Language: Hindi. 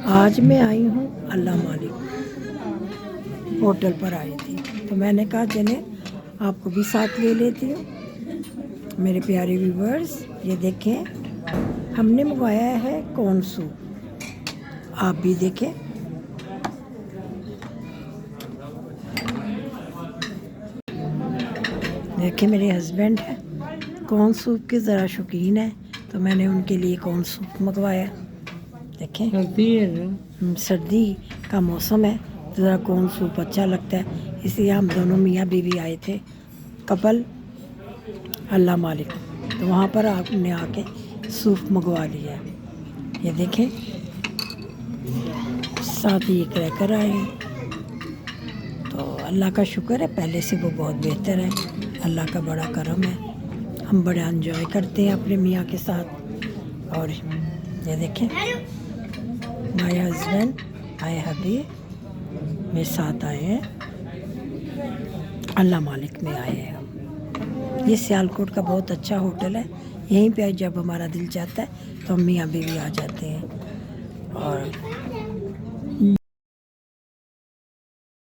आज मैं आई हूँ अल्लाह मालिक होटल पर आई थी, तो मैंने कहा चले आपको भी साथ ले लेती हूँ। मेरे प्यारे व्यूवर्स, ये देखें हमने मंगवाया है कॉर्न सूप, आप भी देखें। देखें मेरे हस्बैंड है कॉर्न सूप के ज़रा शौकीन है, तो मैंने उनके लिए कॉर्न सूप मंगवाया। देखें सर्दी का मौसम है, तो ज़रा कॉर्न सूप अच्छा लगता है, इसलिए हम दोनों मियाँ बीवी आए थे कपल अल्लाह मालिक, तो वहाँ पर आपने आके सूप मंगवा लिया। ये देखें साथ ही ये क्रैकर आए हैं, तो अल्लाह का शुक्र है पहले से वो बहुत बेहतर है। अल्लाह का बड़ा करम है, हम बड़ा एंजॉय करते हैं अपने मियाँ के साथ। और ये देखें माय हस्बैंड माय हबीब मेरे साथ आए हैं, अल्लाह मालिक में आए हैं हम। ये सियालकोट का बहुत अच्छा होटल है, यहीं पे जब हमारा दिल चाहता है तो हम मियाँ बीवी आ जाते हैं। और